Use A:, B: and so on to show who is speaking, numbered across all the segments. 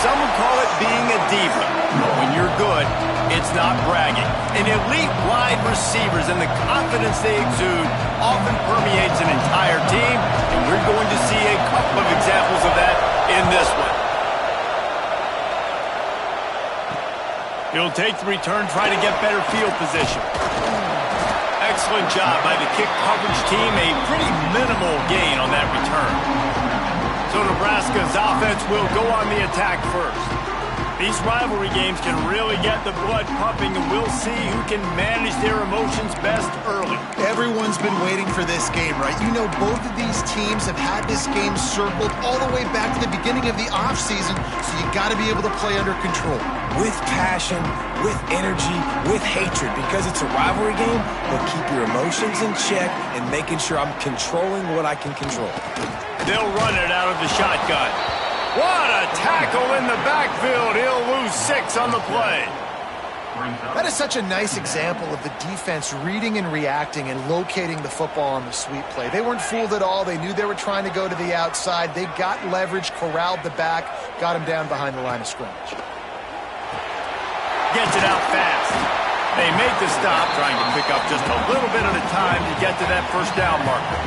A: Some would call it being a diva. When you're good, it's not bragging. And elite wide receivers and the confidence they exude often permeates an entire team, and we're going to see a couple of examples of that in this one. He'll take the return, try to get better field position. Excellent job by the kick coverage team. A pretty minimal gain on that return. So Nebraska's offense will go on the attack first. These rivalry games can really get the blood pumping, and we'll see who can manage their emotions best early.
B: Everyone's been waiting for this game, right? You know, both of these teams have had this game circled all the way back to the beginning of the offseason, so you got to be able to play under control.
C: With passion, with energy, with hatred, because it's a rivalry game, but keep your emotions in check and making sure I'm controlling what I can control.
A: They'll run it out of the shotgun. What a tackle in the backfield. He'll lose 6 on the play.
B: That is such a nice example of the defense reading and reacting and locating the football on the sweep play. They weren't fooled at all. They knew they were trying to go to the outside. They got leverage, corralled the back, got him down behind the line of scrimmage.
A: Gets it out fast. They make the stop, trying to pick up just a little bit at a time to get to that first down marker.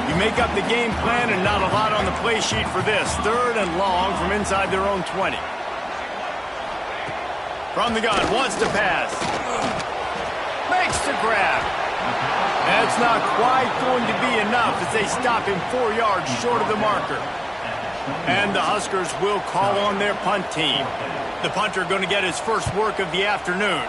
A: You make up the game plan and not a lot on the play sheet for this. 3rd and long from inside their own 20. From the gun, wants to pass. Makes the grab. That's not quite going to be enough as they stop him 4 yards short of the marker. And the Huskers will call on their punt team. The punter going to get his first work of the afternoon.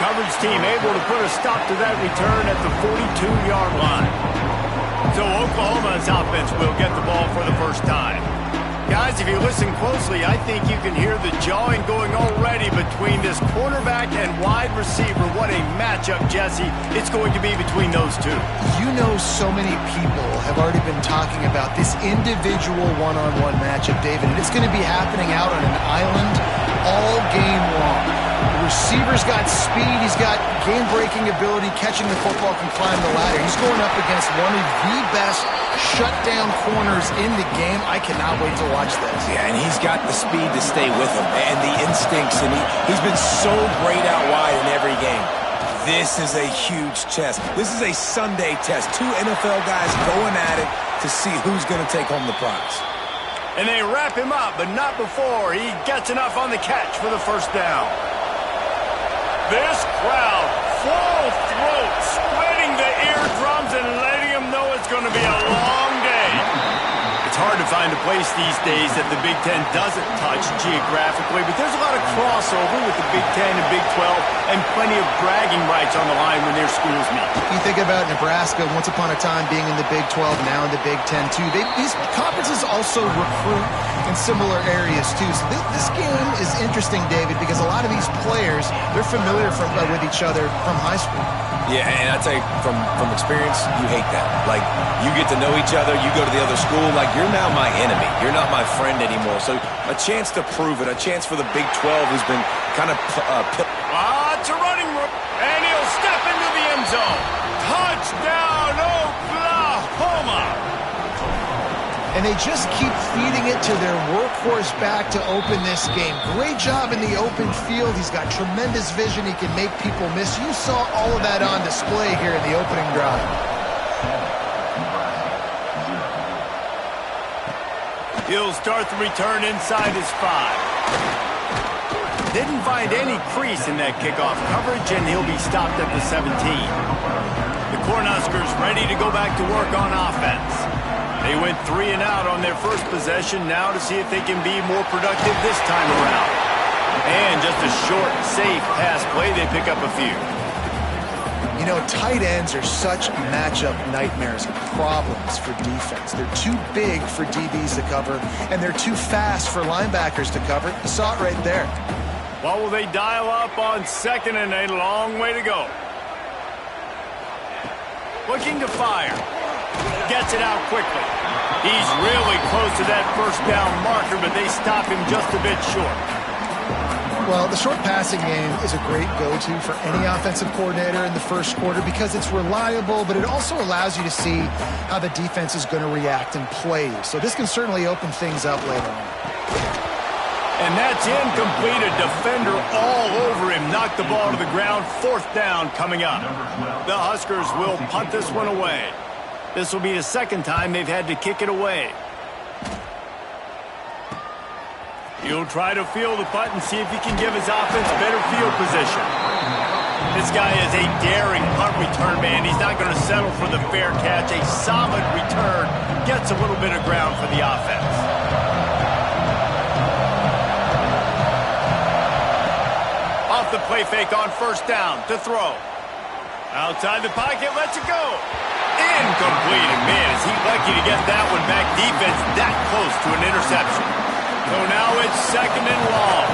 A: Coverage team able to put a stop to that return at the 42-yard line. So Oklahoma's offense will get the ball for the first time. Guys, if you listen closely, I think you can hear the jawing going already between this quarterback and wide receiver. What a matchup, Jesse, it's going to be between those two.
B: You know, so many people have already been talking about this individual one-on-one matchup, David, and it's going to be happening out on an island all game long. The receiver's got speed, he's got game-breaking ability, catching the football, can climb the ladder. He's going up against one of the best shutdown corners in the game. I cannot wait to watch this.
C: Yeah, and he's got the speed to stay with him and the instincts, and he's been so great out wide in every game. This is a huge test. This is a Sunday test. 2 NFL guys going at it to see who's going to take home the prize.
A: And they wrap him up, but not before he gets enough on the catch for the first down. This crowd, full throat, splitting the eardrums and letting them know it's going to be a long day. It's hard to find a place these days that the Big Ten doesn't touch geographically, but there's a lot of crossover with the Big Ten and Big 12 and plenty of bragging rights on the line when their schools meet.
B: You think about Nebraska, once upon a time being in the Big 12, now in the Big 10 too. These conferences also recruit in similar areas too. So this game is interesting, David, because a lot of these players, they're familiar with each other from high school.
C: Yeah, and I tell you, from experience, you hate that. Like, you get to know each other, you go to the other school, like, you're now my enemy. You're not my friend anymore. So a chance to prove it, a chance for the Big 12 who's been kind of...
A: It's a running room, and he'll step into the end zone. Touchdown, Oklahoma!
B: And they just keep feeding it to their workhorse back to open this game. Great job in the open field. He's got tremendous vision. He can make people miss. You saw all of that on display here in the opening drive.
A: He'll start the return inside his 5. Didn't find any crease in that kickoff coverage, and he'll be stopped at the 17. The Cornhuskers ready to go back to work on offense. They went 3 and out on their first possession, now to see if they can be more productive this time around. And just a short, safe pass play, they pick up a few.
B: You know, tight ends are such matchup nightmares, problems for defense. They're too big for DBs to cover, and they're too fast for linebackers to cover. You saw it right there.
A: What will they dial up on 2nd and a long way to go? Looking to fire. Gets it out quickly. He's really close to that first down marker, but they stop him just a bit short.
B: Well, the short passing game is a great go-to for any offensive coordinator in the first quarter because it's reliable, but it also allows you to see how the defense is going to react and play. So this can certainly open things up later on.
A: And that's incomplete. A defender all over him. Knocked the ball to the ground. 4th down coming up. The Huskers will punt this one away. This will be the 2nd time they've had to kick it away. He'll try to field the punt and see if he can give his offense better field position. This guy is a daring punt return man. He's not going to settle for the fair catch. A solid return gets a little bit of ground for the offense. Off the play fake on 1st down to throw. Outside the pocket, lets it go. Incomplete. And man, is he lucky to get that one back. Defense that close to an interception. So now it's 2nd and long.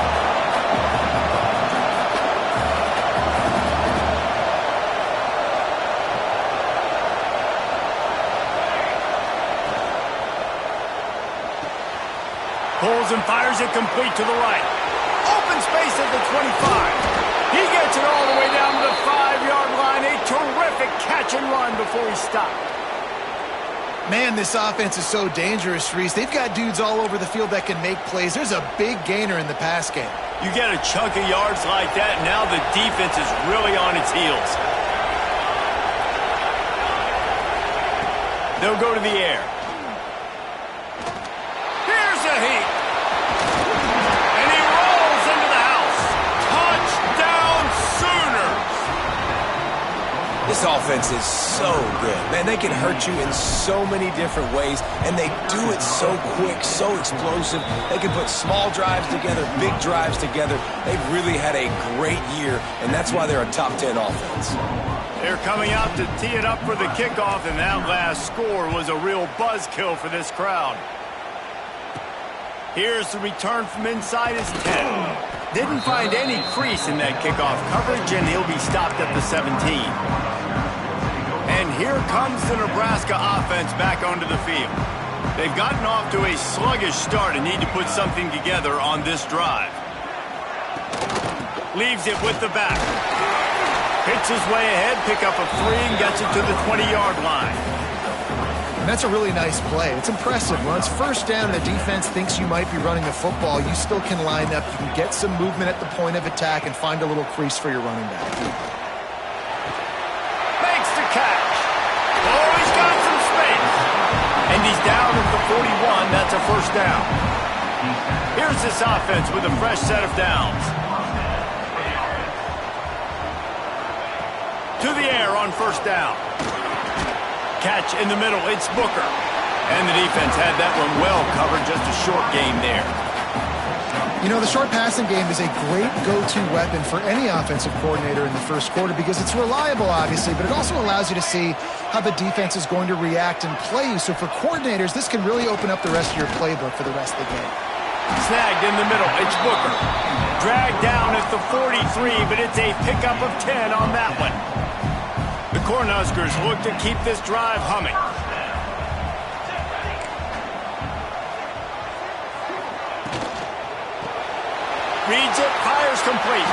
A: Pulls and fires it complete to the right. Open space at the 25. He gets it all the way down to the 5-yard line. A terrific catch and run before he stopped.
B: Man, this offense is so dangerous, Reese. They've got dudes all over the field that can make plays. There's a big gainer in the pass game.
A: You get a chunk of yards like that, and now the defense is really on its heels. They'll go to the air. Here's a heat. And he rolls into the house. Touchdown Sooners.
C: This offense is so good. Man, they can hurt you in so many different ways, and they do it so quick, so explosive. They can put small drives together, big drives together. They've really had a great year, and that's why they're a top 10 offense.
A: They're coming out to tee it up for the kickoff, and that last score was a real buzzkill for this crowd. Here's the return from inside his 10. Didn't find any crease in that kickoff coverage, and he'll be stopped at the 17. And here comes the Nebraska offense back onto the field. They've gotten off to a sluggish start and need to put something together on this drive. Leaves it with the back. Hits his way ahead, pick up a 3, and gets it to the 20-yard line.
B: And that's a really nice play. It's impressive. When it's 1st down and the defense thinks you might be running the football, you still can line up. You can get some movement at the point of attack and find a little crease for your running back.
A: Makes the catch. Oh, he's got some space. And he's down at the 41. That's a 1st down. Here's this offense with a fresh set of downs. To the air on 1st down. Catch in the middle, it's Booker. And the defense had that one well covered, just a short game there.
B: You know, the short passing game is a great go-to weapon for any offensive coordinator in the first quarter because it's reliable, obviously, but it also allows you to see how the defense is going to react and play. So for coordinators, this can really open up the rest of your playbook for the rest of the game.
A: Snagged in the middle, it's Booker. Dragged down at the 43, but it's a pickup of 10 on that one. The Cornhuskers look to keep this drive humming. Reads it, fires complete.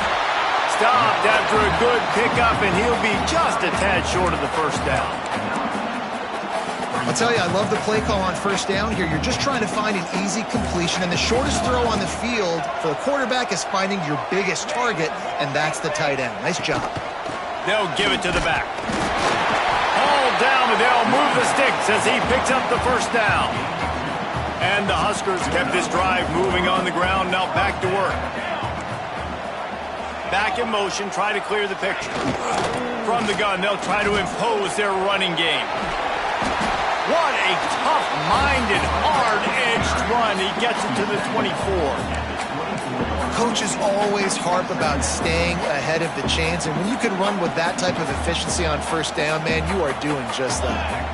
A: Stopped after a good pickup, and he'll be just a tad short of the 1st down.
B: I'll tell you, I love the play call on 1st down here. You're just trying to find an easy completion, and the shortest throw on the field for the quarterback is finding your biggest target, and that's the tight end. Nice job.
A: They'll give it to the back. All down, and they'll move the sticks as he picks up the 1st down. And the Huskers kept this drive moving on the ground, now back to work. Back in motion, try to clear the picture. From the gun, they'll try to impose their running game. What a tough-minded, hard-edged run. He gets it to the 24.
B: Coaches always harp about staying ahead of the chains, and when you can run with that type of efficiency on 1st down, man, you are doing just that.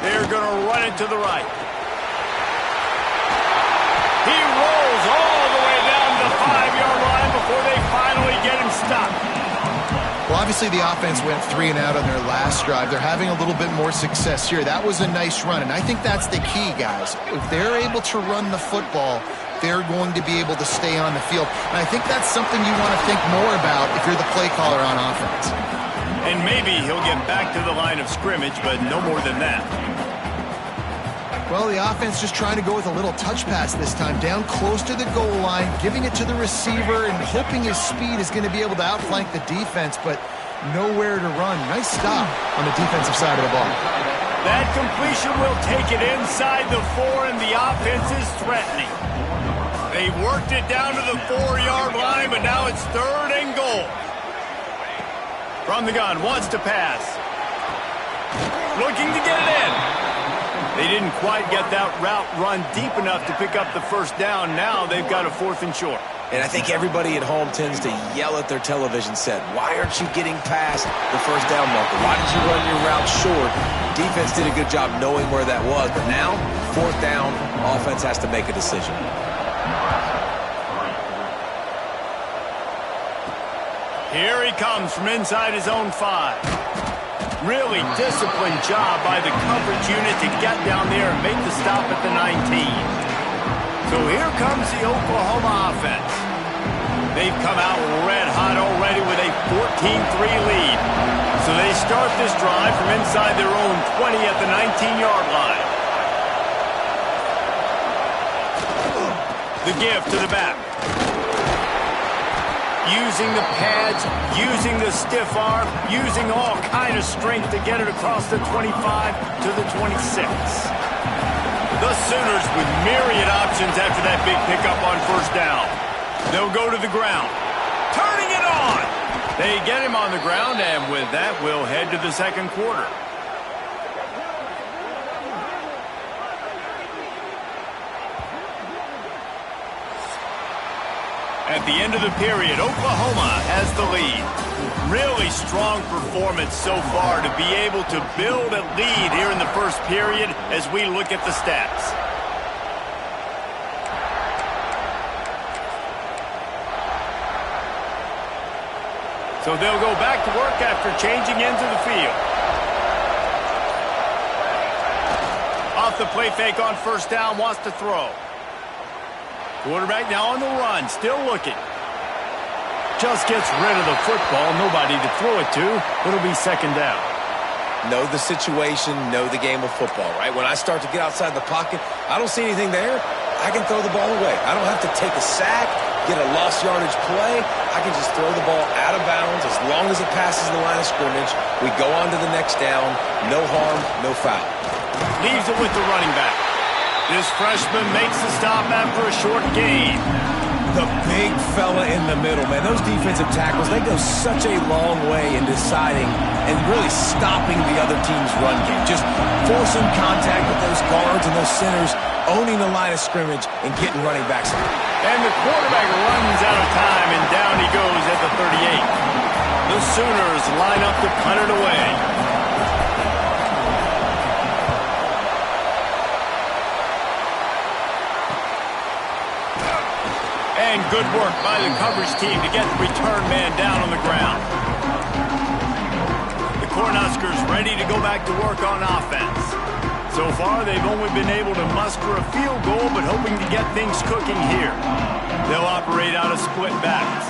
A: They're going to run it to the right. He rolls all the way down the 5-yard line before they finally get him stopped.
B: Well, Obviously, the offense went 3 and out on their last drive. They're having a little bit more success here. That was a nice run, and I think that's the key, guys. If they're able to run the football, they're going to be able to stay on the field. And I think that's something you want to think more about if you're the play caller on offense.
A: And maybe he'll get back to the line of scrimmage, but no more than that.
B: Well, the offense just trying to go with a little touch pass this time, down close to the goal line, giving it to the receiver and hoping his speed is going to be able to outflank the defense, but nowhere to run. Nice stop on the defensive side of the ball.
A: That completion will take it inside the 4, and the offense is threatening. They've worked it down to the 4-yard line, but now it's 3rd and goal. From the gun, wants to pass. Looking to get it in. They didn't quite get that route run deep enough to pick up the first down. Now they've got a 4th and short.
C: And I think everybody at home tends to yell at their television set, why aren't you getting past the first down marker? Why did you run your route short? Defense did a good job knowing where that was, but now, 4th down, offense has to make a decision.
A: Here he comes from inside his own 5. Really disciplined job by the coverage unit to get down there and make the stop at the 19. So here comes the Oklahoma offense. They've come out red hot already with a 14-3 lead. So they start this drive from inside their own 20 at the 19-yard line. The give to the back. Using the pads, using the stiff arm, using all kind of strength to get it across the 25 to the 26. The Sooners with myriad options after that big pickup on first down. They'll go to the ground. Turning it on! They get him on the ground, and with that, we'll head to the second quarter. At the end of the period, Oklahoma has the lead. Really strong performance so far to be able to build a lead here in the first period as we look at the stats. So they'll go back to work after changing into the field. Off the play fake on first down, wants to throw. Quarterback now on the run, still looking. Just gets rid of the football, nobody to throw it to. It'll be second down.
C: Know the situation, know the game of football, right? When I start to get outside the pocket, I don't see anything there, I can throw the ball away. I don't have to take a sack, get a lost yardage play. I can just throw the ball out of bounds as long as it passes the line of scrimmage. We go on to the next down, no harm, no foul.
A: Leaves it with the running back. This freshman makes the stop after a short gain.
C: The big fella in the middle, man. Those defensive tackles, they go such a long way in deciding and really stopping the other team's run game. Just forcing contact with those guards and those centers, owning the line of scrimmage and getting running backs.
A: And the quarterback runs out of time, and down he goes at the 38. The Sooners line up to punt it away. And good work by the coverage team to get the return man down on the ground. The Cornhuskers ready to go back to work on offense. So far, they've only been able to muster a field goal, but hoping to get things cooking here. They'll operate out of split backs.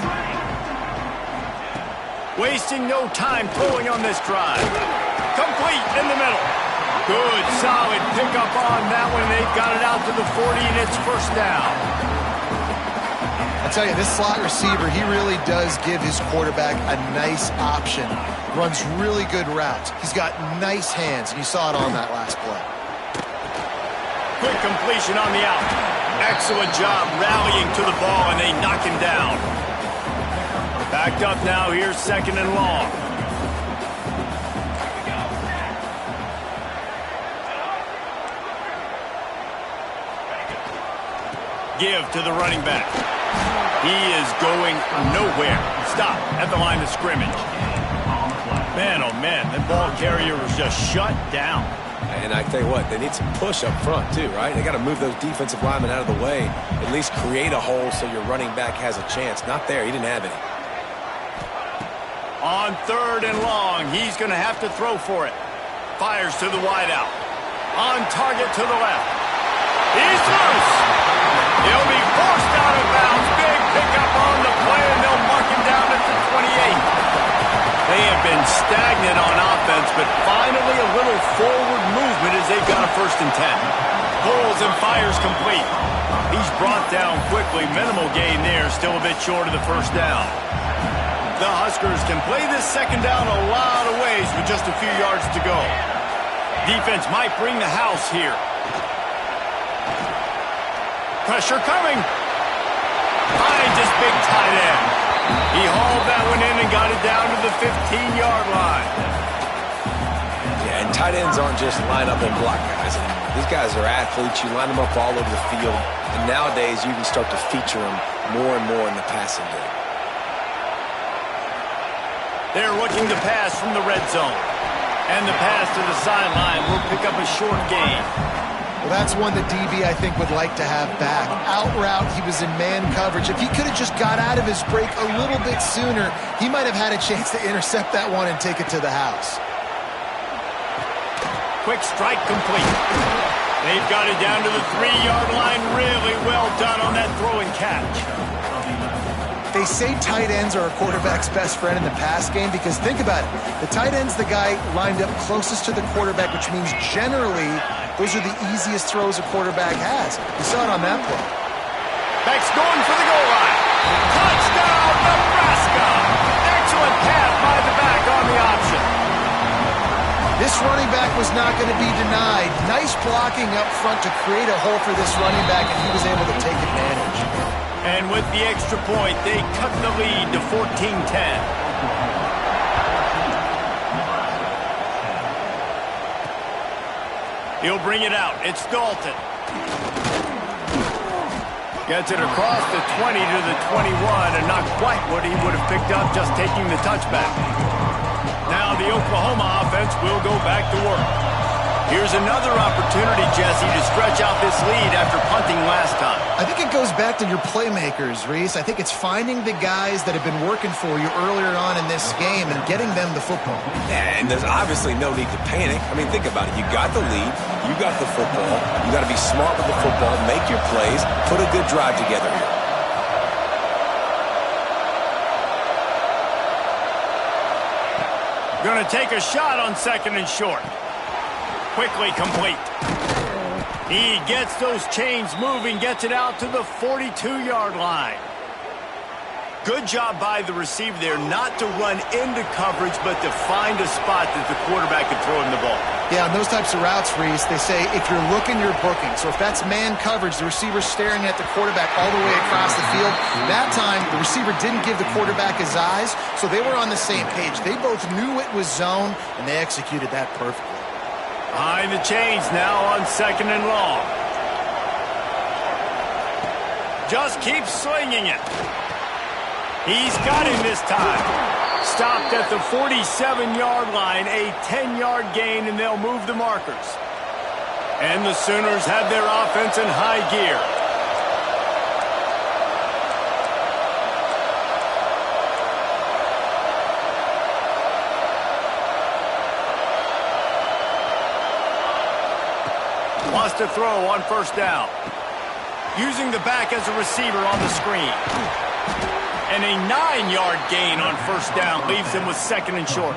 A: Wasting no time throwing on this drive. Complete in the middle. Good, solid pickup on that one. They've got it out to the 40, and it's first down.
B: I tell you, this slot receiver, he really does give his quarterback a nice option. Runs really good routes. He's got nice hands, and you saw it on that last play.
A: Quick completion on the out. Excellent job rallying to the ball, and they knock him down. Backed up now, here's second and long. Give to the running back. He is going nowhere. Stop at the line of scrimmage. Man, oh man, that ball carrier was just shut down.
C: And I tell you what, they need some push up front too, right? They got to move those defensive linemen out of the way. At least create a hole so your running back has a chance. Not there. He didn't have any.
A: On 3rd and long, he's going to have to throw for it. Fires to the wideout. On target to the left. He's loose. He'll be forced out of bounds. Big pickup on the play, and they'll mark him down at the 28. They have been stagnant on offense, but finally a little forward movement as they've got a 1st and 10. Pulls and fires complete. He's brought down quickly. Minimal gain there, still a bit short of the 1st down. The Huskers can play this 2nd down a lot of ways with just a few yards to go. Defense might bring the house here. Pressure coming. Finds his big tight end. He hauled that one in and got it down to the 15-yard line.
C: Yeah, and tight ends aren't just line up and block guys. These guys are athletes. You line them up all over the field. And nowadays, you can start to feature them more and more in the passing game.
A: They're looking to pass from the red zone. And the pass to the sideline will pick up a short gain.
B: Well, that's one that DB, I think, would like to have back. Out route, he was in man coverage. If he could have just got out of his break a little bit sooner, he might have had a chance to intercept that one and take it to the house.
A: Quick strike complete. They've got it down to the 3-yard line. Really well done on that throw and catch.
B: They say tight ends are a quarterback's best friend in the pass game because think about it. The tight end's the guy lined up closest to the quarterback, which means generally those are the easiest throws a quarterback has. You saw it on that play.
A: Beck's going for the goal line. Touchdown, Nebraska! Excellent pass by the back on the option.
B: This running back was not going to be denied. Nice blocking up front to create a hole for this running back, and he was able to take advantage.
A: And with the extra point, they cut the lead to 14-10. He'll bring it out. It's Dalton. Gets it across the 20 to the 21, and not quite what he would have picked up just taking the touchback. Now the Oklahoma offense will go back to work. Here's another opportunity, Jesse, to stretch out this lead after punting last time.
B: I think it goes back to your playmakers, Reese. I think it's finding the guys that have been working for you earlier on in this game and getting them the football.
C: Yeah, and there's obviously no need to panic. I mean, think about it. You got the lead. You got the football. You got to be smart with the football, make your plays, put a good drive together here.
A: Going to take a shot on 2nd and short. Quickly complete. He gets those chains moving, gets it out to the 42-yard line. Good job by the receiver there not to run into coverage, but to find a spot that the quarterback could throw him the ball.
B: Yeah, on those types of routes, Reese, they say if you're looking, you're booking. So if that's man coverage, the receiver's staring at the quarterback all the way across the field. That time, the receiver didn't give the quarterback his eyes, so they were on the same page. They both knew it was zone, and they executed that perfectly.
A: Behind the chains now on 2nd and long. Just keep swinging it. He's got him this time. Stopped at the 47-yard line, a 10-yard gain, and they'll move the markers. And the Sooners have their offense in high gear. Wants to throw on 1st down. Using the back as a receiver on the screen. And a 9-yard gain on 1st down leaves him with 2nd and short.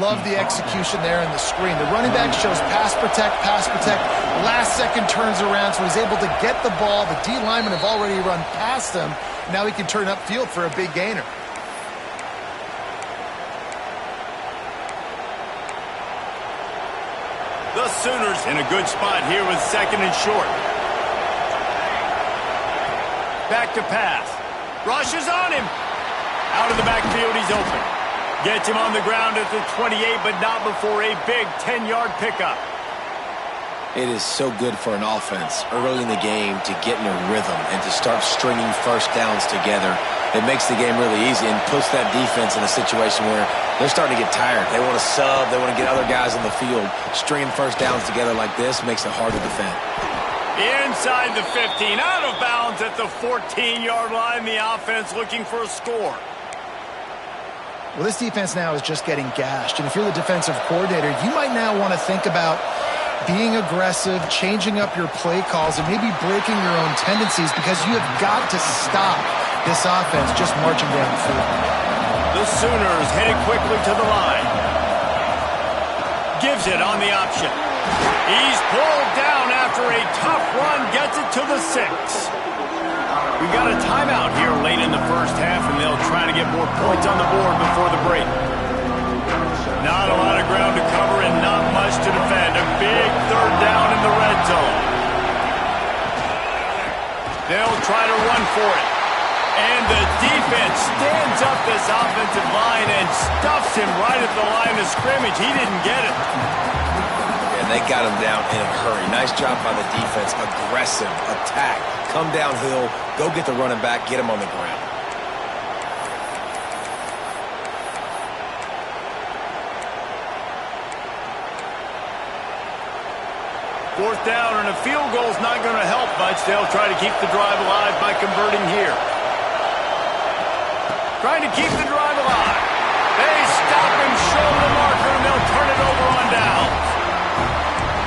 B: Love the execution there in the screen. The running back shows pass protect, pass protect. Last second turns around, so he's able to get the ball. The D linemen have already run past him. Now he can turn upfield for a big gainer.
A: The Sooners in a good spot here with 2nd and short. Back to pass. Rushes on him. Out of the backfield, he's open. Gets him on the ground at the 28, but not before a big 10-yard pickup.
C: It is so good for an offense early in the game to get in a rhythm and to start stringing 1st downs together. It makes the game really easy and puts that defense in a situation where they're starting to get tired. They want to sub. They want to get other guys on the field. Stringing 1st downs together like this makes it hard to defend.
A: Inside the 15, out of bounds at the 14-yard line. The offense looking for a score.
B: Well, this defense now is just getting gashed. And if you're the defensive coordinator, you might now want to think about being aggressive, changing up your play calls, and maybe breaking your own tendencies, because you have got to stop this offense just marching down the field.
A: The Sooners headed quickly to the line. Gives it on the option. He's pulled down after a tough run, gets it to the 6. We got a timeout here late in the first half, and they'll try to get more points on the board before the break. Not a lot of ground to cover and not much to defend. A big third down in the red zone. They'll try to run for it. And the defense stands up this offensive line and stuffs him right at the line of scrimmage. He didn't get it.
C: And they got him down in a hurry. Nice job by the defense. Aggressive attack. Come downhill. Go get the running back. Get him on the ground.
A: Fourth down, and a field goal's not going to help much. They'll try to keep the drive alive by converting here. Trying to keep the drive alive. They stop him short of the marker, and they'll turn it over on downs.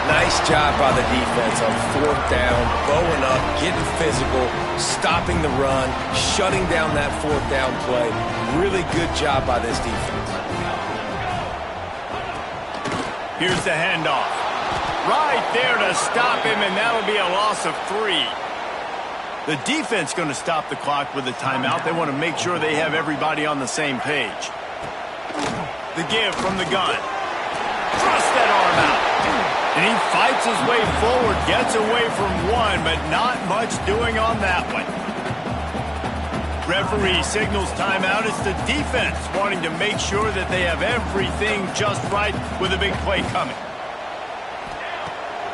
C: Nice job by the defense on fourth down, going up, getting physical, stopping the run, shutting down that fourth down play. Really good job by this defense.
A: Here's the handoff. Right there to stop him, and that'll be a loss of 3. The defense going to stop the clock with a timeout. They want to make sure they have everybody on the same page. The give from the gun. Thrust that arm out. And he fights his way forward, gets away from one, but not much doing on that one. Referee signals timeout. It's the defense wanting to make sure that they have everything just right with a big play coming.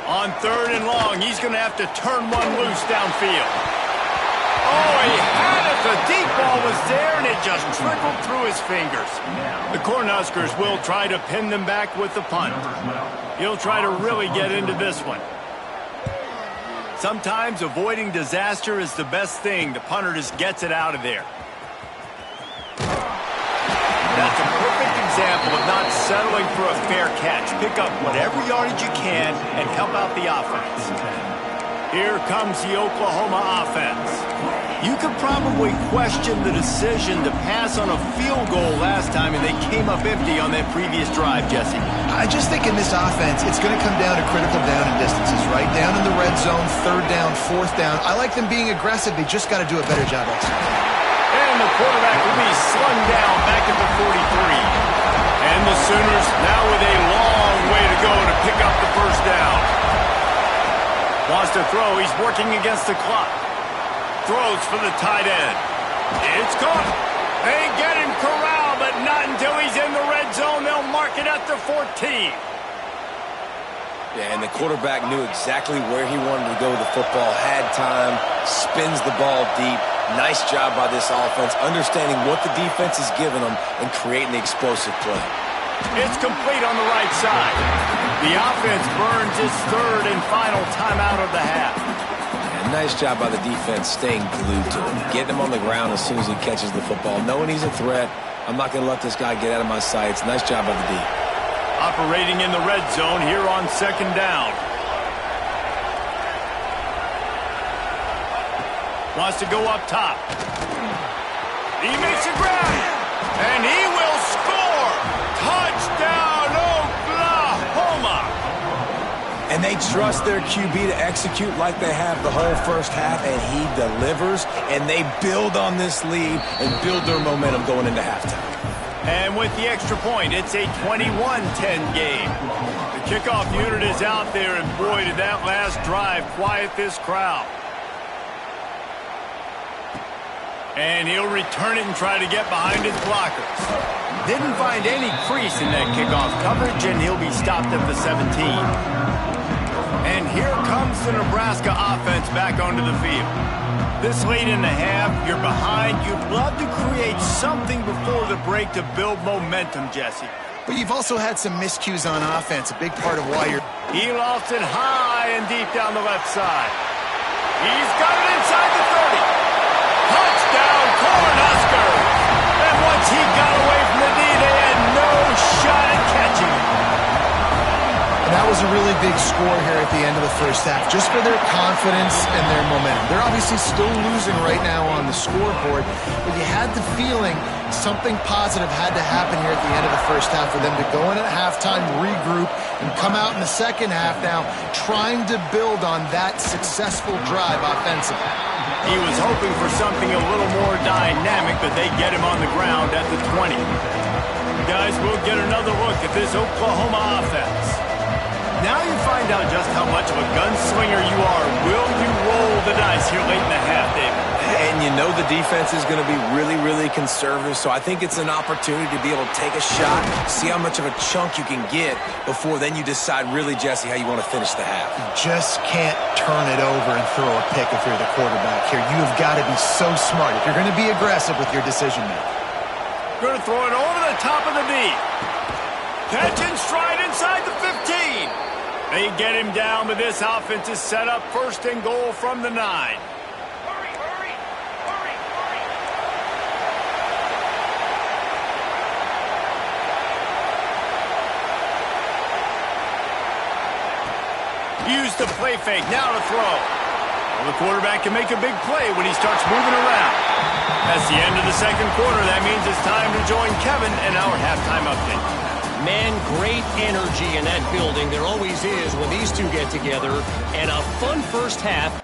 A: On third and long, he's going to have to turn one loose downfield. Oh, he had it. The deep ball was there, and it just trickled through his fingers. The Cornhuskers will try to pin them back with the punt. He'll try to really get into this one. Sometimes avoiding disaster is the best thing. The punter just gets it out of there. That's a perfect example of not settling for a fair catch. Pick up whatever yardage you can and help out the offense. Here comes the Oklahoma offense. You could probably question the decision to pass on a field goal last time, and they came up empty on that previous drive, Jesse.
B: I just think in this offense, it's going to come down to critical down and distances, right? Down in the red zone, third down, fourth down. I like them being aggressive. They just got to do a better job executing.
A: And the quarterback will be slung down back at the 43. And the Sooners now with a long way to go to pick up the first down. Wants to throw. He's working against the clock. Throws for the tight end. It's caught. They get him corralled, but not until he's in the red zone. They'll mark it at the 14.
C: Yeah, and the quarterback knew exactly where he wanted to go with the football, had time, spins the ball deep. Nice job by this offense, understanding what the defense is giving them and creating the explosive play.
A: It's complete on the right side. The offense burns its third and final timeout of the half.
C: And nice job by the defense staying glued to him, getting him on the ground as soon as he catches the football, knowing he's a threat. I'm not going to let this guy get out of my sights. Nice job by the D.
A: Operating in the red zone here on second down. Wants to go up top. He makes a grab. And he will score. Touchdown, Oklahoma.
C: And they trust their QB to execute like they have the whole first half, and he delivers, and they build on this lead and build their momentum going into halftime.
A: And with the extra point, it's a 21-10 game. The kickoff unit is out there, and boy, did that last drive quiet this crowd. And he'll return it and try to get behind his blockers. Didn't find any crease in that kickoff coverage, and he'll be stopped at the 17. And here comes the Nebraska offense back onto the field. This late in the half, you're behind. You'd love to create something before the break to build momentum, Jesse.
B: But you've also had some miscues on offense, a big part of why you're...
A: He lofts it high and deep down the left side. He's got it inside the 30. Touchdown, Cornhuskers! And once Once he got away from the knee, they had no shot at catching him.
B: And that was a really big score here at the end of the first half, just for their confidence and their momentum. They're obviously still losing right now on the scoreboard, but you had the feeling something positive had to happen here at the end of the first half for them to go in at halftime, regroup, and come out in the second half now trying to build on that successful drive offensively.
A: He was hoping for something a little more dynamic, but they get him on the ground at the 20. Guys, we'll get another look at this Oklahoma offense. Now you find out just how much of a gunslinger you are. Will you roll the dice here late in the half, David?
C: And you know the defense is going to be really, really conservative, so I think it's an opportunity to be able to take a shot, see how much of a chunk you can get before then you decide really, Jesse, how you want to finish the half.
B: You just can't turn it over and throw a pick if you're the quarterback here. You have got to be so smart if you're going to be aggressive with your decision-making.
A: Going to throw it over the top of the knee. Catch and stride inside the 15. They get him down, but this offense is set up first and goal from the 9.
D: Hurry!
A: Use the play fake, now to throw. Well, the quarterback can make a big play when he starts moving around. That's the end of the second quarter. That means it's time to join Kevin in our halftime update.
D: Man, great energy in that building. There always is when these two get together. And a fun first half.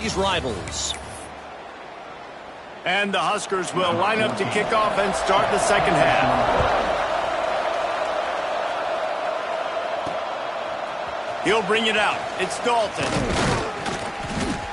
D: These rivals.
A: And the Huskers will line up to kick off and start the second half. He'll bring it out. It's Dalton.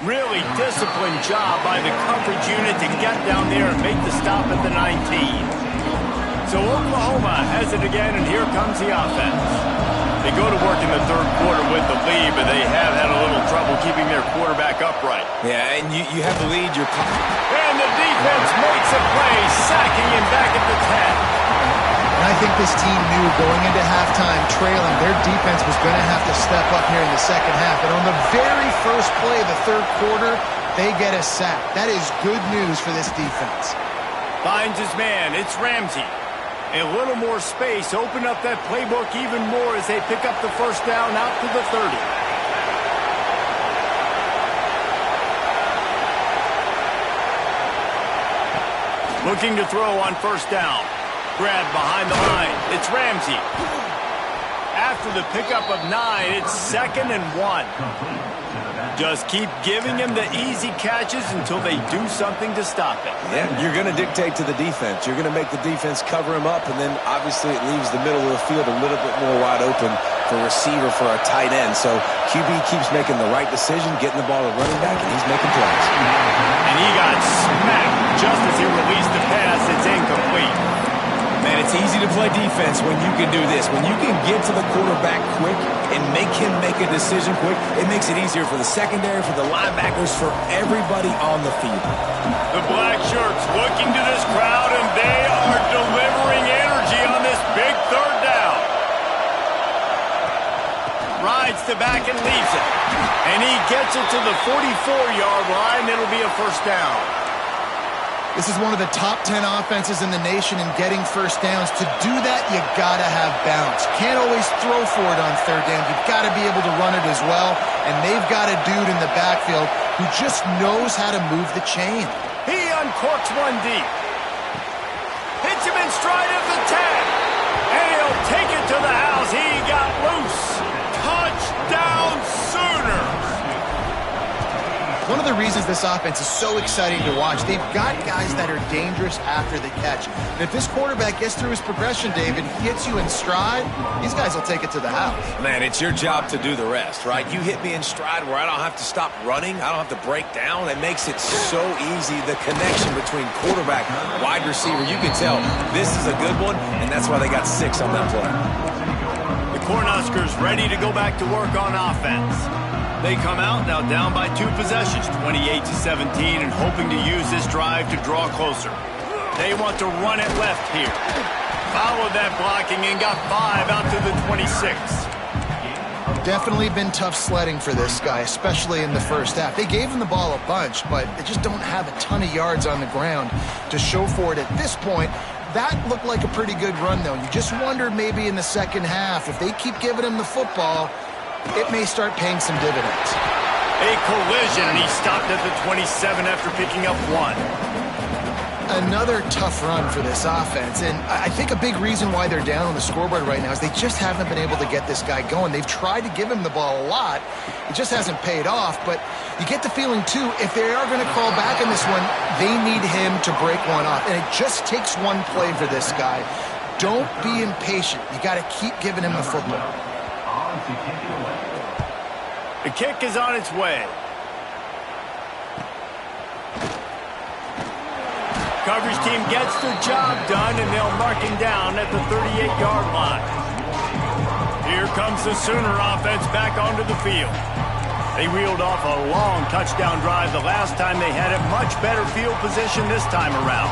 A: Really disciplined job by the coverage unit to get down there and make the stop at the 19. So Oklahoma has it again, and here comes the offense. They go to work in the third quarter with the lead, but they have had a little trouble keeping their quarterback upright.
C: Yeah, and you have the lead.
A: And the defense makes a play, sacking him back at the 10.
B: And I think this team knew going into halftime trailing, their defense was going to have to step up here in the second half. And on the very first play of the third quarter, they get a sack. That is good news for this defense.
A: Finds his man. It's Ramsey. A little more space. Open up that playbook even more as they pick up the first down out to the 30. Looking to throw on first down. Grab behind the line. It's Ramsey. After the pickup of 9, it's 2nd and 1. Just keep giving him the easy catches until they do something to stop it.
C: Yeah, you're going to dictate to the defense. You're going to make the defense cover him up, and then obviously it leaves the middle of the field a little bit more wide open for receiver for a tight end. So QB keeps making the right decision, getting the ball to running back, and he's making plays.
A: And he got smacked just as he released the pass. It's incomplete.
C: Man, it's easy to play defense when you can do this. When you can get to the quarterback quick and make him make a decision quick, it makes it easier for the secondary, for the linebackers, for everybody on the field.
A: The black shirts looking to this crowd, and they are delivering energy on this big third down. Rides the back and leaves it. And he gets it to the 44-yard line. It'll be a first down.
B: This is one of the top 10 offenses in the nation in getting first downs. To do that, you got to have balance. Can't always throw for it on third down. You've got to be able to run it as well. And they've got a dude in the backfield who just knows how to move the chain.
A: He uncorks one deep. It's Gets him in stride of the 10. And he'll take it to the house. He got loose. Touchdown Sooners.
B: One of the reasons this offense is so exciting to watch, they've got guys that are dangerous after the catch. And if this quarterback gets through his progression, David, he hits you in stride, these guys will take it to the house.
C: Man, it's your job to do the rest, right? You hit me in stride where I don't have to stop running. I don't have to break down. It makes it so easy, the connection between quarterback, wide receiver. You can tell this is a good one, and that's why they got 6 on that play.
A: The Cornhuskers ready to go back to work on offense. They come out now down by 2 possessions, 28-17, and hoping to use this drive to draw closer. They want to run it left here. Followed that blocking and got 5 out to the 26.
B: Definitely been tough sledding for this guy, especially in the first half. They gave him the ball a bunch, but they just don't have a ton of yards on the ground to show for it at this point. That looked like a pretty good run, though. You just wonder maybe in the second half, if they keep giving him the football, it may start paying some dividends.
A: A collision, and he stopped at the 27 after picking up 1.
B: Another tough run for this offense, and I think a big reason why they're down on the scoreboard right now is they just haven't been able to get this guy going. They've tried to give him the ball a lot. It just hasn't paid off, but you get the feeling, too, if they are going to crawl back in this one, they need him to break one off, and it just takes one play for this guy. Don't be impatient. You got to keep giving him the football.
A: The kick is on its way. Coverage team gets the job done, and they'll mark him down at the 38-yard line. Here comes the Sooner offense back onto the field. They reeled off a long touchdown drive the last time they had it. Much better field position this time around.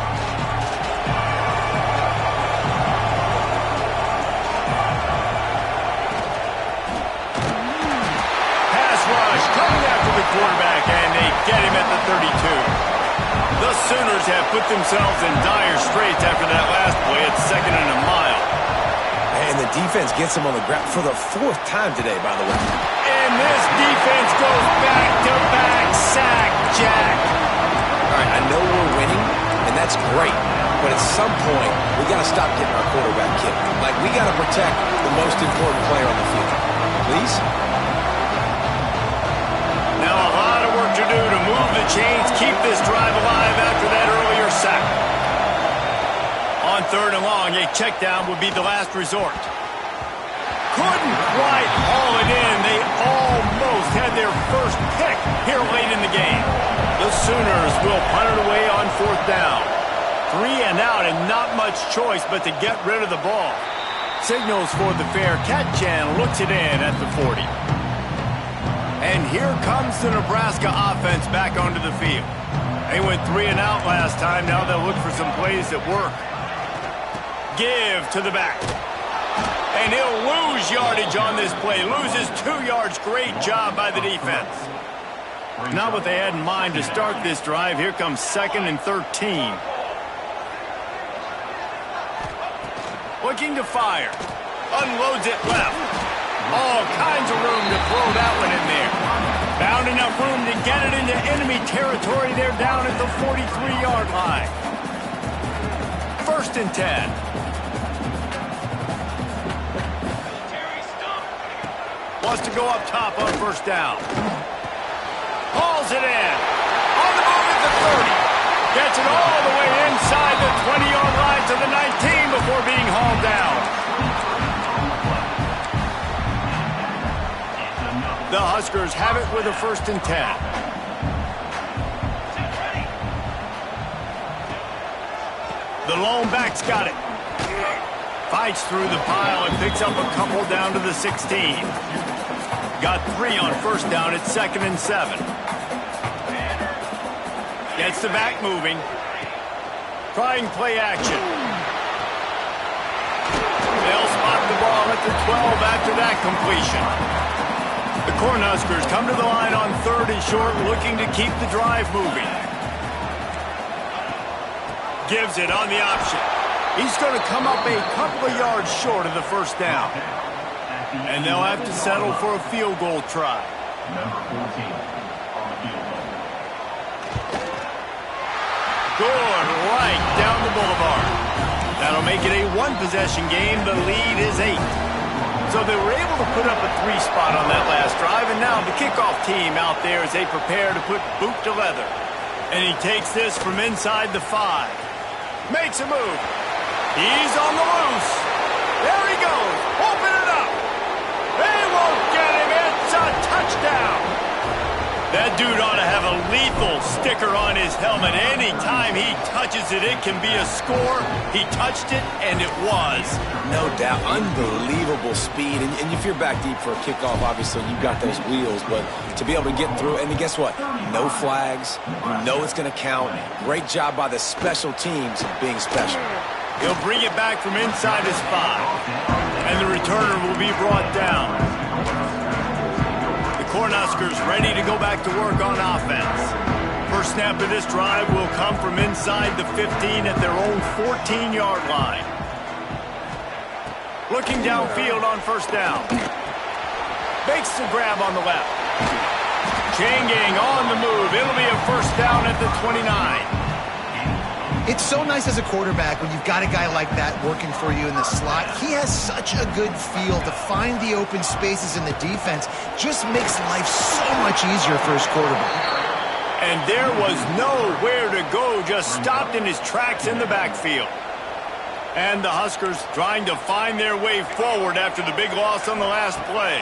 A: Coming after the quarterback, and they get him at the 32. The Sooners have put themselves in dire straits after that last play at 2nd and a mile.
C: And the defense gets him on the ground for the 4th time today, by the way.
A: And this defense goes back-to-back sack, Jack.
C: All right, I know we're winning, and that's great. But at some point, we got to stop getting our quarterback kicked. Like, we got to protect the most important player on the field. Please?
A: Now a lot of work to do to move the chains, keep this drive alive after that earlier sack. On 3rd and long, a check down would be the last resort. Couldn't quite haul it in. They almost had their first pick here late in the game. The Sooners will punt it away on 4th down. 3 and out, and not much choice but to get rid of the ball. Signals for the fair catch and looks it in at the 40. And here comes the Nebraska offense back onto the field. They went 3 and out last time. Now they'll look for some plays that work. Give to the back. And he'll lose yardage on this play. Loses 2 yards. Great job by the defense. Not what they had in mind to start this drive. Here comes 2nd and 13. Looking to fire. Unloads it left. All kinds of room to throw that one in there. Found enough room to get it into enemy territory. They're down at the 43-yard line. 1st and 10. Wants to go up top on 1st down. Hauls it in. On the move at the 30. Gets it all the way inside the 20-yard line to the 19 before being hauled down. The Huskers have it with a 1st and 10. The lone back's got it. Fights through the pile and picks up a couple down to the 16. Got 3 on 1st down at 2nd and 7. Gets the back moving. Trying play action. They'll spot the ball at the 12 after that completion. The Cornhuskers come to the line on 3rd and short, looking to keep the drive moving. Gives it on the option. He's going to come up a couple of yards short of the 1st down. And they'll have to settle for a field goal try. Good right down the boulevard. That'll make it a one-possession game. The lead is 8. So they were able to put up a 3 spot on that last drive, and now the kickoff team out there as they prepare to put boot to leather. And he takes this from inside the 5. Makes a move. He's on the loose. There he goes. Open it up. They won't get him. It's a touchdown. That dude ought to have a lethal sticker on his helmet. Anytime he touches it, it can be a score. He touched it, and it was.
C: No doubt. Unbelievable speed. And if you're back deep for a kickoff, obviously you've got those wheels. But to be able to get through, and guess what? No flags. You know it's going to count. Great job by the special teams being special.
A: He'll bring it back from inside his 5. And the returner will be brought down. Cornhuskers ready to go back to work on offense. First snap of this drive will come from inside the 15 at their own 14-yard line. Looking downfield on first down. Makes the grab on the left. Chain gang on the move. It'll be a first down at the 29.
B: It's so nice as a quarterback when you've got a guy like that working for you in the slot. He has such a good feel to find the open spaces in the defense. Just makes life so much easier for his quarterback.
A: And there was nowhere to go, just stopped in his tracks in the backfield. And the Huskers trying to find their way forward after the big loss on the last play.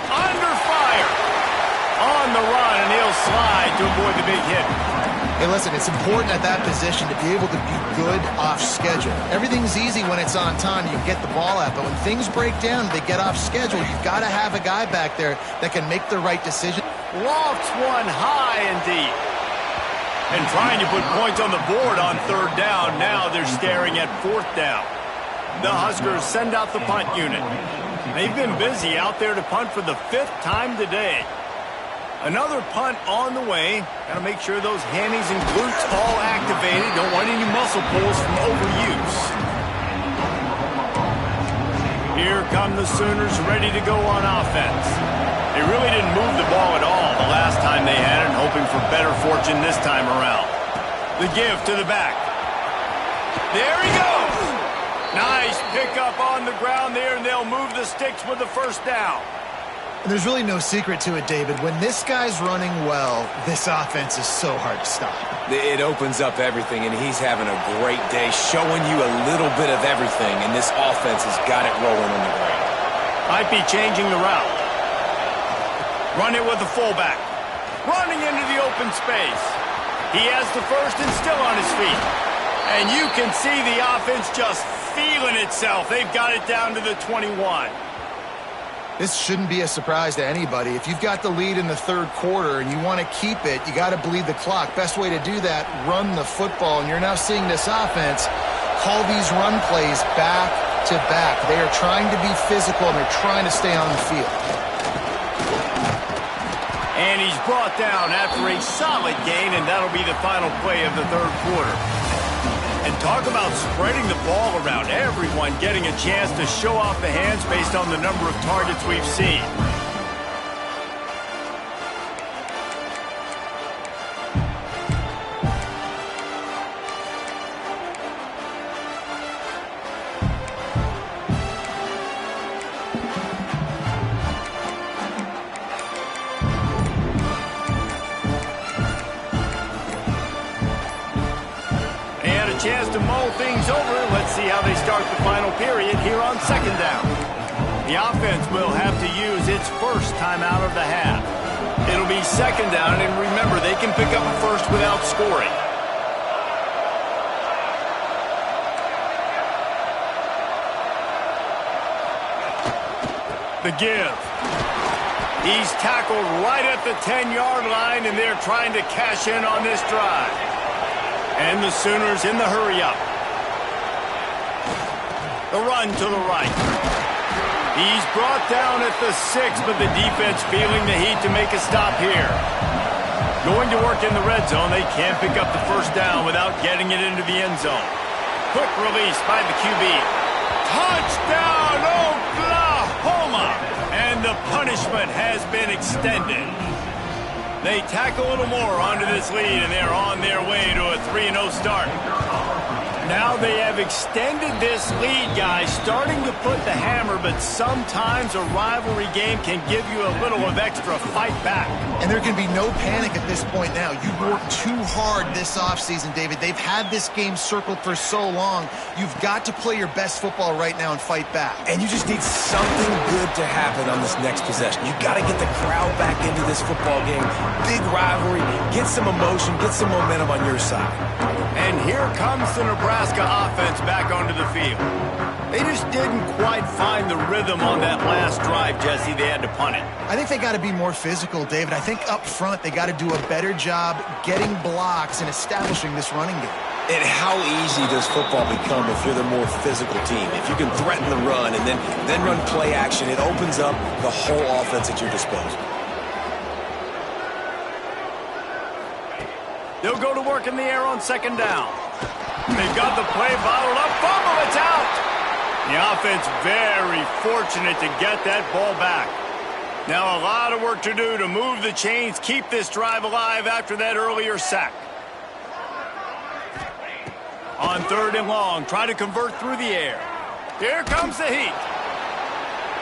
A: Under fire. On the run, and he'll slide to avoid the big hit.
B: Hey, listen, it's important at that position to be able to be good off schedule. Everything's easy when it's on time. You get the ball out, but when things break down, they get off schedule. You've got to have a guy back there that can make the right decision.
A: Lofts one high and deep. And trying to put points on the board on third down. Now they're staring at fourth down. The Huskers send out the punt unit. They've been busy out there to punt for the 5th time today. Another punt on the way. Got to make sure those hammies and glutes all activated. Don't want any muscle pulls from overuse. Here come the Sooners ready to go on offense. They really didn't move the ball at all the last time they had it, hoping for better fortune this time around. The give to the back. There he goes. Nice pickup on the ground there, and they'll move the sticks with the first down.
B: There's really no secret to it, David. When this guy's running well, this offense is so hard to stop.
C: It opens up everything, and he's having a great day, showing you a little bit of everything, and this offense has got it rolling on the ground.
A: Might be changing the route. Run it with the fullback. Running into the open space. He has the first and still on his feet. And you can see the offense just feeling itself. They've got it down to the 21.
B: This shouldn't be a surprise to anybody. If you've got the lead in the third quarter and you want to keep it, you got to bleed the clock. Best way to do that, run the football. And you're now seeing this offense call these run plays back to back. They are trying to be physical, and they're trying to stay on the field.
A: And he's brought down after a solid gain, and that'll be the final play of the third quarter. And talk about spreading the ball around. Everyone getting a chance to show off the hands based on the number of targets we've seen. Chance to mull things over. Let's see how they start the final period here on second down. The offense will have to use its first timeout of the half. It'll be second down, and remember, they can pick up a first without scoring. The give. He's tackled right at the 10-yard line, and they're trying to cash in on this drive. And the Sooners in the hurry-up. The run to the right. He's brought down at the 6, but the defense feeling the heat to make a stop here. Going to work in the red zone. They can't pick up the first down without getting it into the end zone. Quick release by the QB. Touchdown, Oklahoma! And the punishment has been extended. They tack a little more onto this lead, and they're on their way to a 3-0 start. Now they have extended this lead, guys, starting to put the hammer, but sometimes a rivalry game can give you a little of extra fight back.
B: And there can be no panic at this point now. You've worked too hard this offseason, David. They've had this game circled for so long. You've got to play your best football right now and fight back.
C: And you just need something good to happen on this next possession. You got to get the crowd back into this football game. Big rivalry. Get some emotion. Get some momentum on your side.
A: And here comes the Nebraska offense back onto the field. They just didn't quite find the rhythm on that last drive, Jesse. They had to punt it.
B: I think they got to be more physical, David. I think up front they got to do a better job getting blocks and establishing this running game.
C: And how easy does football become if you're the more physical team? If you can threaten the run and then run play action, it opens up the whole offense at your disposal.
A: They'll go to work in the air on second down. They've got the play bottled up. Fumble, it's out. The offense very fortunate to get that ball back. Now a lot of work to do to move the chains, keep this drive alive after that earlier sack. On third and long, try to convert through the air. Here comes the heat.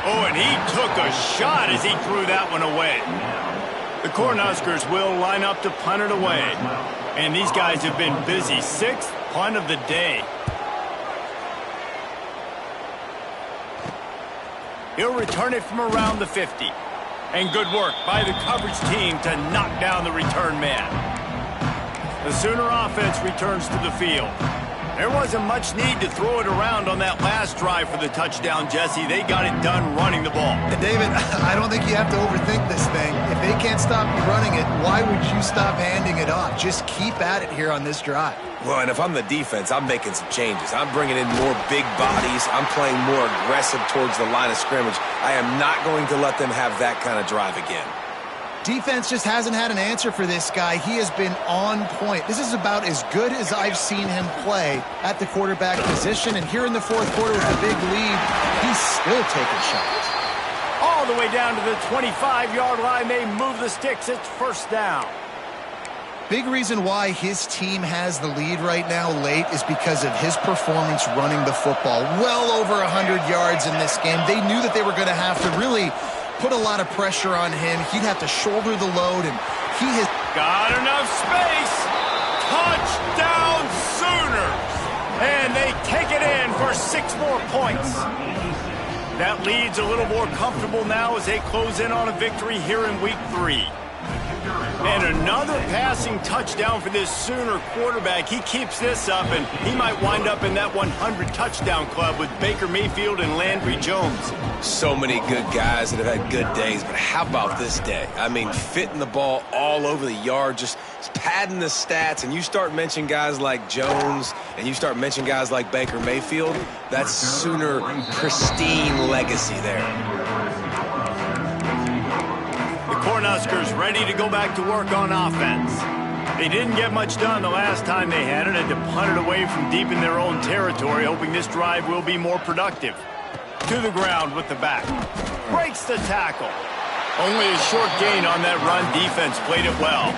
A: Oh, and he took a shot as he threw that one away. The Cornhuskers will line up to punt it away. And these guys have been busy. Sixth punt of the day. He'll return it from around the 50. And good work by the coverage team to knock down the return man. The Sooner offense returns to the field. There wasn't much need to throw it around on that last drive for the touchdown, Jesse. They got it done running the ball.
B: And David, I don't think you have to overthink this thing. If they can't stop you running it, why would you stop handing it off? Just keep at it here on this drive.
C: Well, and if I'm the defense, I'm making some changes. I'm bringing in more big bodies. I'm playing more aggressive towards the line of scrimmage. I am not going to let them have that kind of drive again.
B: Defense just hasn't had an answer for this guy. He has been on point. This is about as good as I've seen him play at the quarterback position. And here in the fourth quarter with a big lead, he's still taking shots.
A: All the way down to the 25-yard line. They move the sticks. It's first down.
B: Big reason why his team has the lead right now late is because of his performance running the football. Well over 100 yards in this game. They knew that they were going to have to really put a lot of pressure on him. He'd have to shoulder the load, and he has
A: got enough space. Touchdown Sooners. And they take it in for 6 more points. That lead's a little more comfortable now as they close in on a victory here in week 3. And another passing touchdown for this Sooner quarterback. He keeps this up, and he might wind up in that 100 touchdown club with Baker Mayfield and Landry Jones.
C: So many good guys that have had good days, but how about this day? I mean, fitting the ball all over the yard, just padding the stats, and you start mentioning guys like Jones, and you start mentioning guys like Baker Mayfield, that's Sooner pristine legacy there.
A: Cornhuskers ready to go back to work on offense. They didn't get much done the last time they had it, and to punt it away from deep in their own territory, hoping this drive will be more productive. To the ground with the back. Breaks the tackle. Only a short gain on that run. Defense played it well.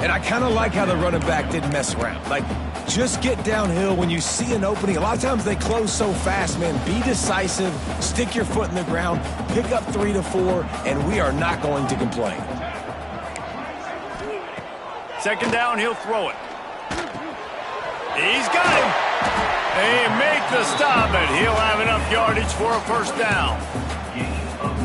C: And I kind of like how the running back didn't mess around. Like, just get downhill when you see an opening. A lot of times they close so fast, man. Be decisive, stick your foot in the ground, pick up 3 to 4, and we are not going to complain.
A: Second down, he'll throw it. He's got him. They make the stop, and he'll have enough yardage for a first down.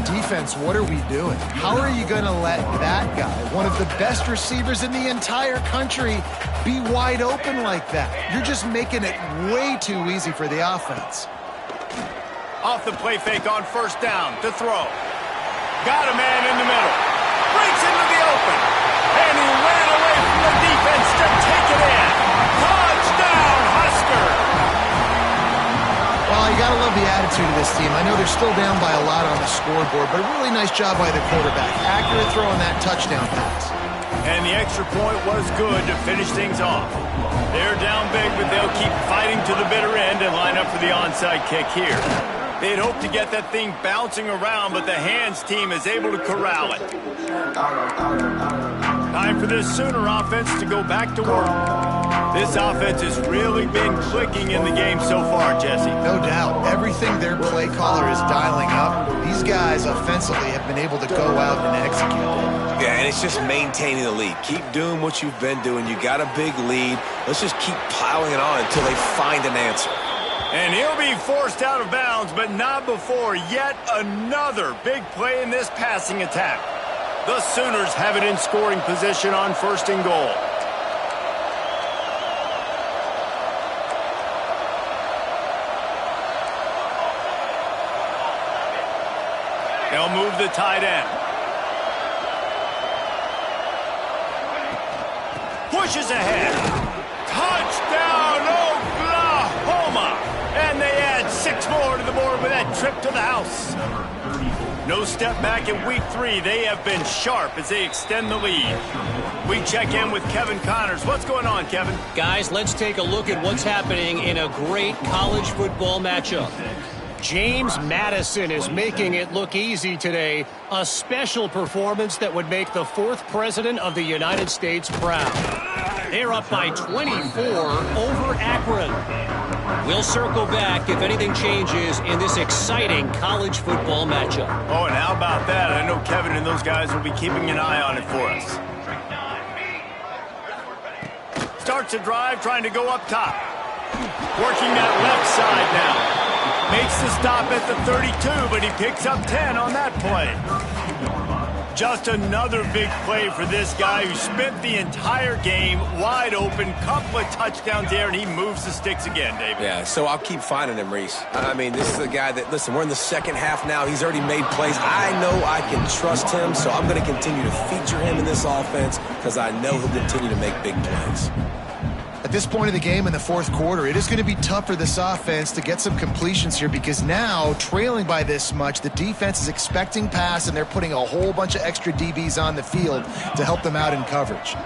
B: Defense, what are we doing? How are you going to let that guy, one of the best receivers in the entire country, be wide open like that? You're just making it way too easy for the offense.
A: Off the play fake on first down to throw. Got a man in the middle. Breaks into the open. And he ran away from the defense to take it in. Touchdown, Husker!
B: Well, you got to love the attitude of this team. I know they're still down by a lot on the scoreboard, but a really nice job by the quarterback. Accurate throw on that touchdown pass.
A: And the extra point was good to finish things off. They're down big, but they'll keep fighting to the bitter end and line up for the onside kick here. They'd hoped to get that thing bouncing around, but the hands team is able to corral it. Time for this Sooner offense to go back to work. This offense has really been clicking in the game so far, Jesse.
B: No doubt. Everything their play caller is dialing up, these guys offensively have been able to go out and execute.
C: Yeah, and it's just maintaining the lead. Keep doing what you've been doing. You got a big lead. Let's just keep piling it on until they find an answer.
A: And he'll be forced out of bounds, but not before yet another big play in this passing attack. The Sooners have it in scoring position on 1st and goal. They'll move the tight end. Pushes ahead. Touchdown, Oklahoma! And they add 6 more to the board with that trip to the house. No step back in week 3. They have been sharp as they extend the lead. We check in with Kevin Connors. What's going on, Kevin?
D: Guys, let's take a look at what's happening in a great college football matchup. James Madison is making it look easy today. A special performance that would make the 4th president of the United States proud. They're up by 24 over Akron. We'll circle back if anything changes in this exciting college football matchup.
A: Oh, and how about that? I know Kevin and those guys will be keeping an eye on it for us. Starts a drive, trying to go up top. Working that left side now. Makes the stop at the 32, but he picks up 10 on that play. Just another big play for this guy who spent the entire game wide open. Couple of touchdowns there, and he moves the sticks again, David.
C: Yeah, so I'll keep finding him, Reese. I mean, this is a guy that, listen, we're in the second half now. He's already made plays. I know I can trust him, so I'm going to continue to feature him in this offense because I know he'll continue to make big plays.
B: At this point of the game in the 4th quarter, it is going to be tough for this offense to get some completions here because now, trailing by this much, the defense is expecting pass and they're putting a whole bunch of extra DBs on the field to help them out in coverage.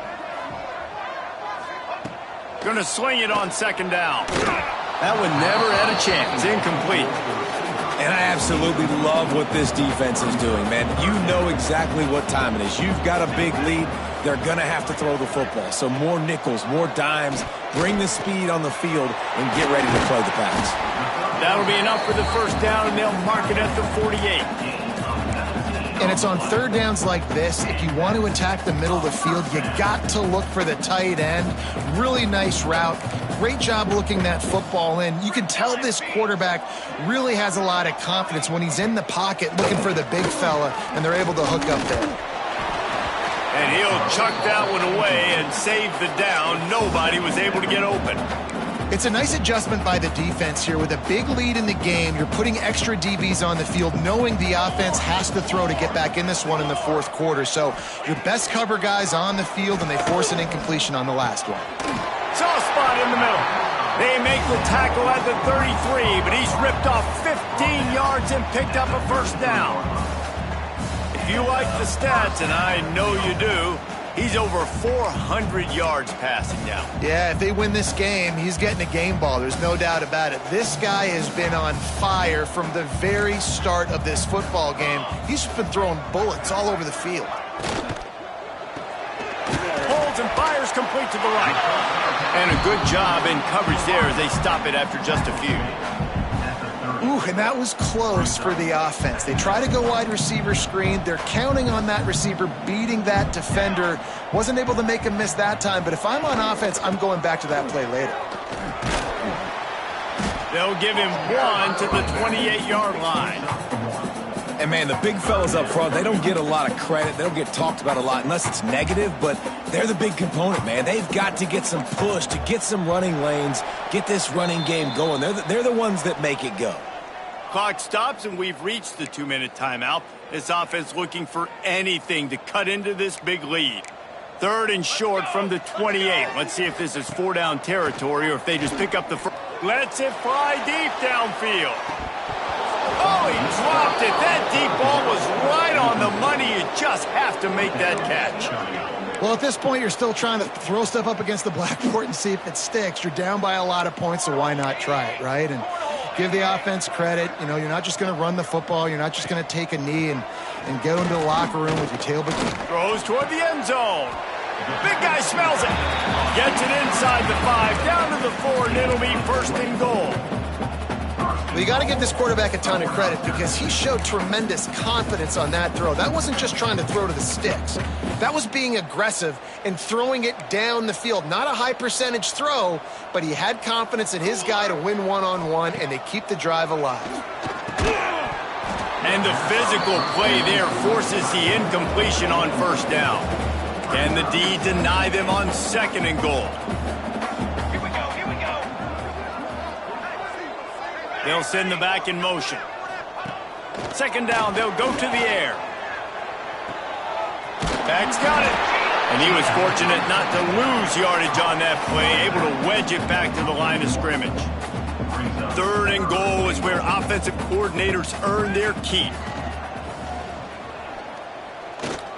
A: Going to swing it on 2nd down. That one never had a chance. Incomplete.
C: And I absolutely love what this defense is doing, man. You know exactly what time it is. You've got a big lead. They're going to have to throw the football. So more nickels, more dimes, bring the speed on the field, and get ready to play the pass.
A: That'll be enough for the 1st down, and they'll mark it at the 48.
B: And it's on 3rd downs like this. If you want to attack the middle of the field, you got to look for the tight end. Really nice route. Great job looking that football in. You can tell this quarterback really has a lot of confidence when he's in the pocket looking for the big fella, and they're able to hook up there.
A: And he'll chuck that one away and save the down. Nobody was able to get open.
B: It's a nice adjustment by the defense here. With a big lead in the game, you're putting extra DBs on the field, knowing the offense has to throw to get back in this one in the 4th quarter. So your best cover guys on the field, and they force an incompletion on the last one.
A: Soft spot in the middle. They make the tackle at the 33, but he's ripped off 15 yards and picked up a 1st down. If you like the stats, and I know you do, he's over 400 yards passing now.
B: Yeah, if they win this game, he's getting a game ball. There's no doubt about it. This guy has been on fire from the very start of this football game. He's been throwing bullets all over the field.
A: Holds and fires complete to the right. And a good job in coverage there as they stop it after just a few.
B: Ooh, and that was close for the offense. They try to go wide receiver screen. They're counting on that receiver beating that defender. Wasn't able to make him miss that time, but if I'm on offense, I'm going back to that play later.
A: They'll give him 1 to the 28-yard line.
C: And, man, the big fellas up front, they don't get a lot of credit. They don't get talked about a lot unless it's negative, but they're the big component, man. They've got to get some push, to get some running lanes, get this running game going. They're the ones that make it go.
A: Clock stops, and we've reached the 2-minute timeout. This offense looking for anything to cut into this big lead. 3rd and short from the 28. Let's see if this is 4-down territory or if they just pick up the first. Lets it fly deep downfield. Oh, he dropped it. That deep ball was right on the money. You just have to make that catch.
B: Well, at this point, you're still trying to throw stuff up against the blackboard and see if it sticks. You're down by a lot of points, so why not try it, right? And give the offense credit. You know, you're not just going to run the football. You're not just going to take a knee and go into the locker room with your tail between.
A: Throws toward the end zone. Big guy smells it. Gets it inside the 5, down to the 4, and it'll be 1st and goal.
B: Well, you got to give this quarterback a ton of credit because he showed tremendous confidence on that throw. That wasn't just trying to throw to the sticks. That was being aggressive and throwing it down the field. Not a high percentage throw, but he had confidence in his guy to win one-on-one, and they keep the drive alive.
A: And the physical play there forces the incompletion on 1st down. Can the D deny them on 2nd and goal? They'll send the back in motion. 2nd down, they'll go to the air. Back's got it. And he was fortunate not to lose yardage on that play, able to wedge it back to the line of scrimmage. 3rd and goal is where offensive coordinators earn their keep.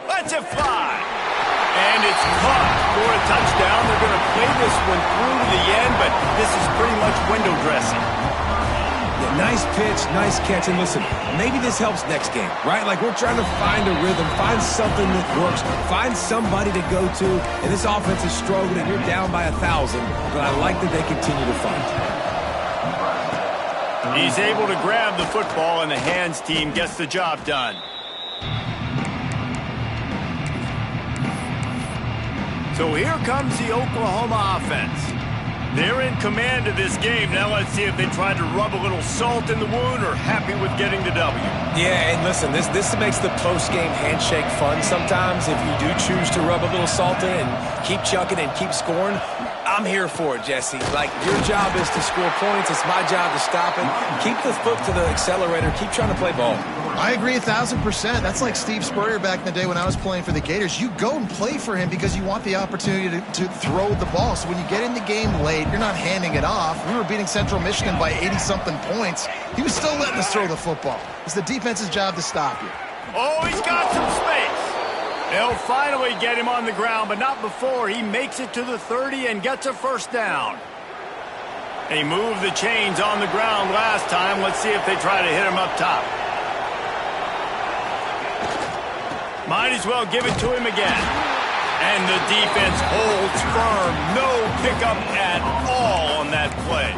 A: Let's it fly. And it's caught for a touchdown. They're going to play this one through to the end, but this is pretty much window dressing.
C: Nice pitch, nice catch, and listen, maybe this helps next game, right? Like, we're trying to find a rhythm, find something that works, find somebody to go to, and this offense is struggling. You're down by 1,000, but I like that they continue to fight.
A: He's able to grab the football, and the hands team gets the job done. So here comes the Oklahoma offense. They're in command of this game. Now let's see if they try to rub a little salt in the wound or happy with getting the W.
C: Yeah, and listen, this makes the post-game handshake fun sometimes. If you do choose to rub a little salt in and keep chucking and keep scoring, I'm here for it, Jesse. Like, your job is to score points. It's my job to stop it. Keep the foot to the accelerator. Keep trying to play ball.
B: I agree 1,000%. That's like Steve Spurrier back in the day when I was playing for the Gators. You go and play for him because you want the opportunity to throw the ball. So when you get in the game late, you're not handing it off. We were beating Central Michigan by 80-something points. He was still letting us throw the football. It's the defense's job to stop you.
A: Oh, he's got some space. They'll finally get him on the ground, but not before he makes it to the 30 and gets a 1st down. They moved the chains on the ground last time. Let's see if they try to hit him up top. Might as well give it to him again. And the defense holds firm. No pickup at all on that play.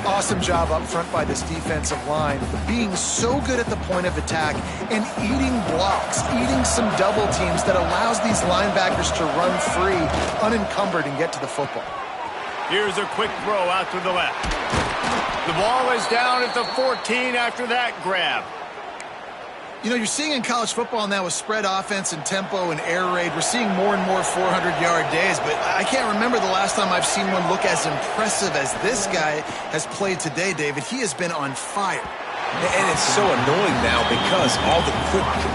B: Awesome job up front by this defensive line, being so good at the point of attack and eating blocks, eating some double teams that allows these linebackers to run free, unencumbered, and get to the football.
A: Here's a quick throw out to the left. The ball is down at the 14 after that grab.
B: You know, you're seeing in college football now with spread offense and tempo and air raid, we're seeing more and more 400-yard days, but I can't remember the last time I've seen one look as impressive as this guy has played today, David. He has been on fire.
C: And it's so annoying now because all the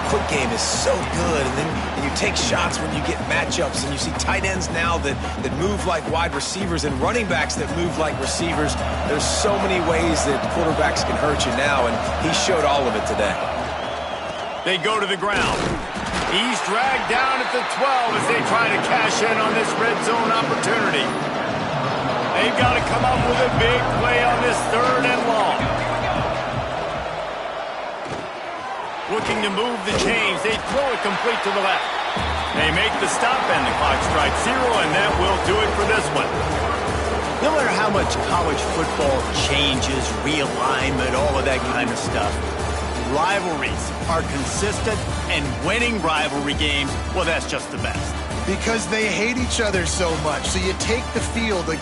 C: quick game is so good, and then you take shots when you get matchups, and you see tight ends now that move like wide receivers and running backs that move like receivers. There's so many ways that quarterbacks can hurt you now, and he showed all of it today.
A: They go to the ground. He's dragged down at the 12 as they try to cash in on this red zone opportunity. They've got to come up with a big play on this 3rd and long. Looking to move the chains. They throw it complete to the left. They make the stop and the clock strikes 0, and that will do it for this one. No matter how much college football changes, realignment, all of that kind of stuff, rivalries are consistent, and winning rivalry games, well, that's just the best.
B: Because they hate each other so much. So you take the field, like